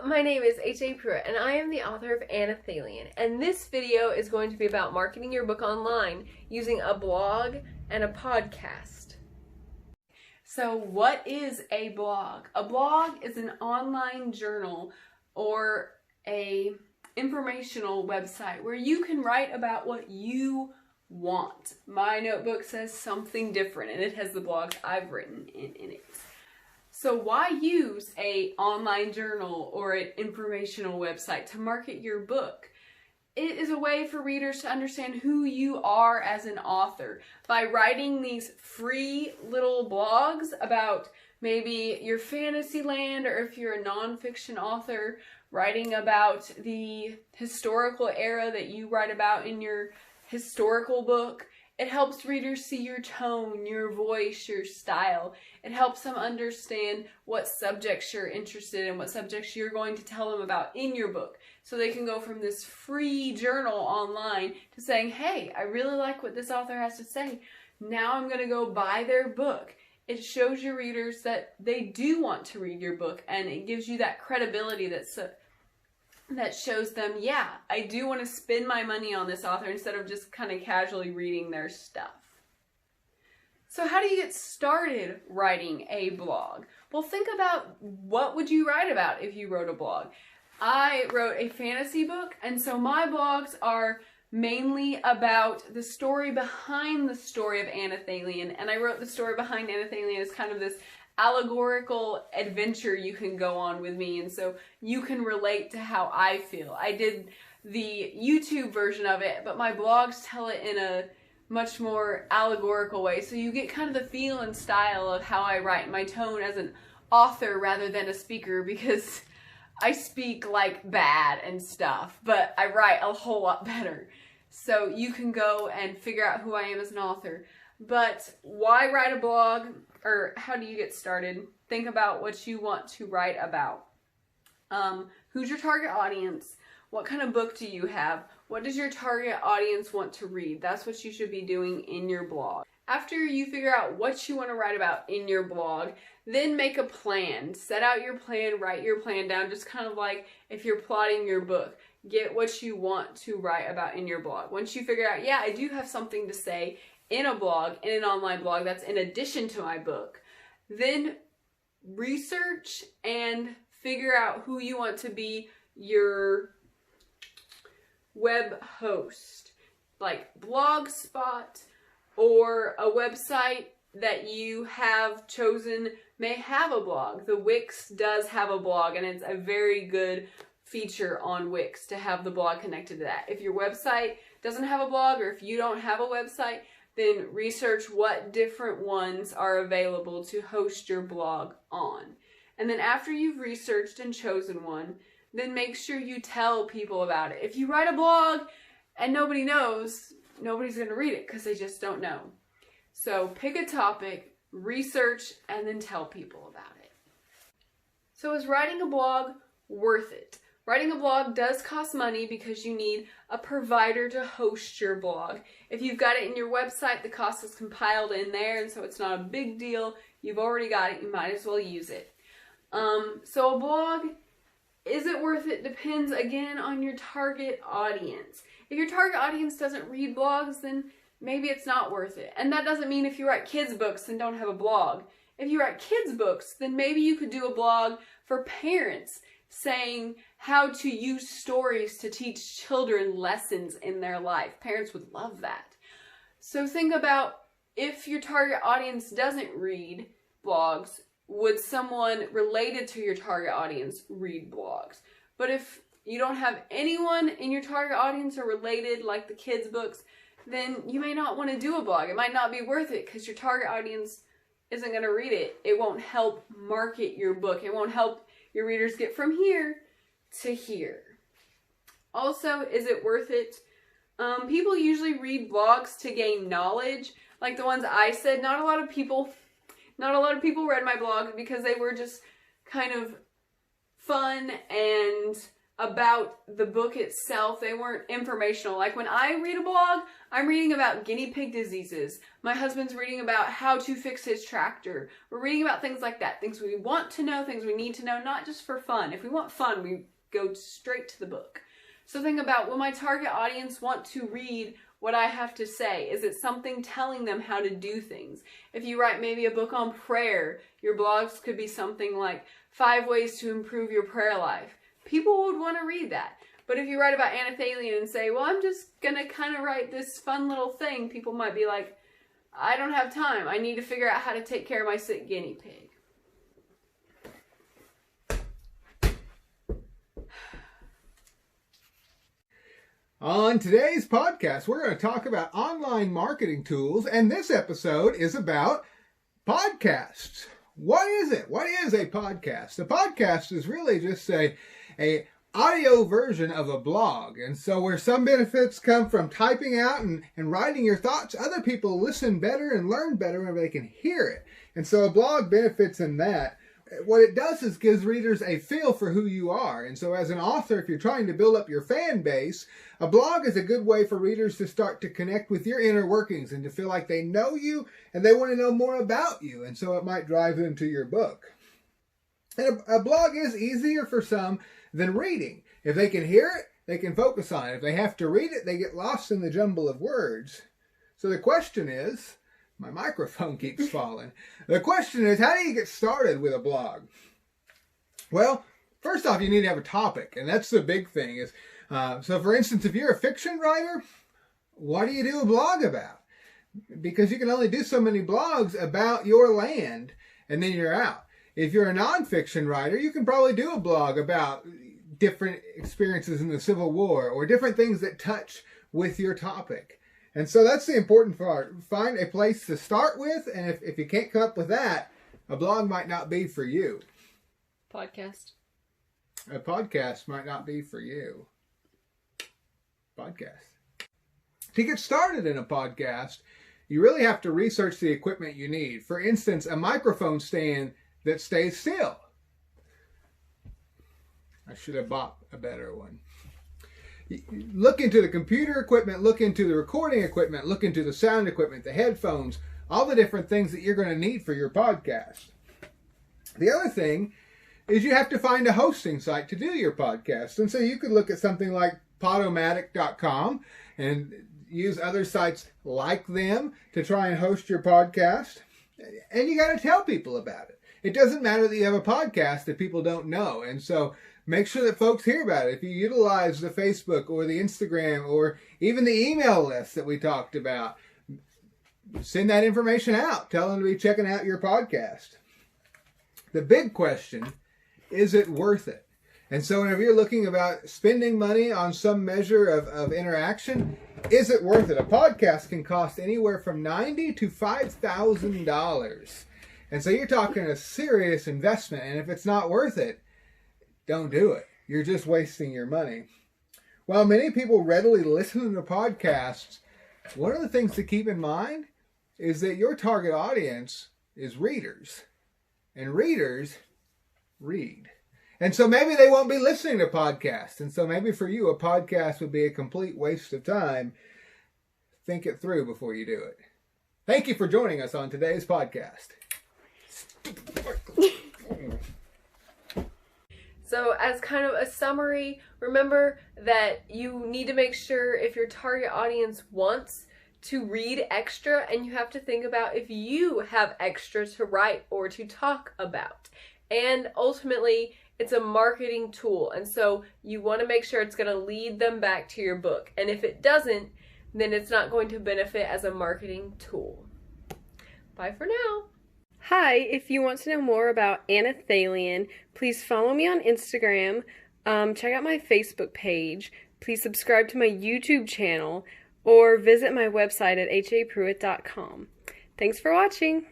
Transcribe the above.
my name is H.A.Pruitt and I am the author of Anelthalien, and this video is going to be about marketing your book online using a blog and a podcast. So what is a blog? A blog is an online journal or a informational website where you can write about what you want. My notebook says something different and it has the blogs I've written in it. So why use an online journal or an informational website to market your book? It is a way for readers to understand who you are as an author. By writing these free little blogs about maybe your fantasy land, or if you're a nonfiction author, writing about the historical era that you write about in your historical book. It helps readers see your tone, your voice, your style. It helps them understand what subjects you're interested in, what subjects you're going to tell them about in your book. So they can go from this free journal online to saying, hey, I really like what this author has to say. Now I'm going to go buy their book. It shows your readers that they do want to read your book, and it gives you that credibility that shows them, yeah, I do want to spend my money on this author instead of just kind of casually reading their stuff. So how do you get started writing a blog? Well, think about what would you write about if you wrote a blog. I wrote a fantasy book, and so my blogs are mainly about the story behind the story of Anelthalien, and I wrote the story behind Anelthalien as kind of this allegorical adventure you can go on with me, and so you can relate to how I feel. I did the YouTube version of it, but my blogs tell it in a much more allegorical way, so you get kind of the feel and style of how I write, my tone as an author rather than a speaker, because I speak like bad and stuff, but I write a whole lot better. So you can go and figure out who I am as an author. But why write a blog? Or how do you get started? Think about what you want to write about. Who's your target audience? What kind of book do you have? What does your target audience want to read? That's what you should be doing in your blog. After you figure out what you want to write about in your blog, then make a plan. Set out your plan, write your plan down, just kind of like if you're plotting your book. Get what you want to write about in your blog. Once you figure out, yeah, I do have something to say in a blog, in an online blog that's in addition to my book, then research and figure out who you want to be your web host. Like Blogspot or a website that you have chosen may have a blog. The Wix does have a blog, and it's a very good feature on Wix to have the blog connected to that. If your website doesn't have a blog, or if you don't have a website, then research what different ones are available to host your blog on. And then after you've researched and chosen one, then make sure you tell people about it. If you write a blog and nobody knows, nobody's going to read it because they just don't know. So pick a topic, research, and then tell people about it. So is writing a blog worth it? Writing a blog does cost money because you need a provider to host your blog. If you've got it in your website, the cost is compiled in there, and so it's not a big deal. You've already got it, you might as well use it. So a blog, is it worth it? Depends again on your target audience. If your target audience doesn't read blogs, then maybe it's not worth it. And that doesn't mean if you write kids books and don't have a blog. If you write kids books, then maybe you could do a blog for parents saying how to use stories to teach children lessons in their life. Parents would love that. So think about, if your target audience doesn't read blogs, would someone related to your target audience read blogs? But if you don't have anyone in your target audience or related, like the kids' books, then you may not want to do a blog. It might not be worth it because your target audience isn't going to read it. It won't help market your book. It won't help your readers get from here to here. Also, is it worth it? People usually read blogs to gain knowledge. Like the ones I said, not a lot of people read my blog because they were just kind of fun and about the book itself. They weren't informational. Like when I read a blog, I'm reading about guinea pig diseases. My husband's reading about how to fix his tractor. We're reading about things like that. Things we want to know, things we need to know, not just for fun. If we want fun, we go straight to the book. So think about, will my target audience want to read what I have to say? Is it something telling them how to do things? If you write maybe a book on prayer, your blogs could be something like 5 ways to improve your prayer life. People would want to read that. But if you write about anethalien and say, well, I'm just going to kind of write this fun little thing, people might be like, I don't have time. I need to figure out how to take care of my sick guinea pig. On today's podcast, we're going to talk about online marketing tools, and this episode is about podcasts. What is it? What is a podcast? A podcast is really just a audio version of a blog. And so where some benefits come from typing out and writing your thoughts, other people listen better and learn better whenever they can hear it. And so a blog benefits in that. What it does is gives readers a feel for who you are. And so as an author, if you're trying to build up your fan base, a blog is a good way for readers to start to connect with your inner workings and to feel like they know you and they want to know more about you. And so it might drive them to your book. And a blog is easier for some than reading. If they can hear it, they can focus on it. If they have to read it, they get lost in the jumble of words. So the question is, my microphone keeps falling. The question is, how do you get started with a blog? Well, first off, you need to have a topic, and that's the big thing. Is so, for instance, if you're a fiction writer, what do you do a blog about? Because you can only do so many blogs about your land, and then you're out. If you're a nonfiction writer, you can probably do a blog about different experiences in the Civil War or different things that touch with your topic. And so that's the important part. Find a place to start with, and if you can't come up with that, a blog might not be for you. Podcast. A podcast might not be for you. Podcast. To get started in a podcast, you really have to research the equipment you need. For instance, a microphone stand that stays still. I should have bought a better one. Look into the computer equipment, look into the recording equipment, look into the sound equipment, the headphones, all the different things that you're going to need for your podcast. The other thing is you have to find a hosting site to do your podcast. And so you could look at something like Podomatic.com and use other sites like them to try and host your podcast. And you got to tell people about it. It doesn't matter that you have a podcast that people don't know. And so make sure that folks hear about it. If you utilize the Facebook or the Instagram or even the email list that we talked about, send that information out. Tell them to be checking out your podcast. The big question, is it worth it? And so whenever you're looking about spending money on some measure of interaction, is it worth it? A podcast can cost anywhere from $90,000 to $5,000. And so you're talking a serious investment. And if it's not worth it, don't do it. You're just wasting your money. While many people readily listen to podcasts, one of the things to keep in mind is that your target audience is readers. And readers read. And so maybe they won't be listening to podcasts. And so maybe for you, a podcast would be a complete waste of time. Think it through before you do it. Thank you for joining us on today's podcast. So as kind of a summary, remember that you need to make sure if your target audience wants to read extra, and you have to think about if you have extra to write or to talk about. And ultimately, it's a marketing tool, and so you want to make sure it's going to lead them back to your book. And if it doesn't, then it's not going to benefit as a marketing tool. Bye for now. Hi, if you want to know more about anethalien, please follow me on Instagram, check out my Facebook page, please subscribe to my YouTube channel, or visit my website at HAPruitt.com. Thanks for watching.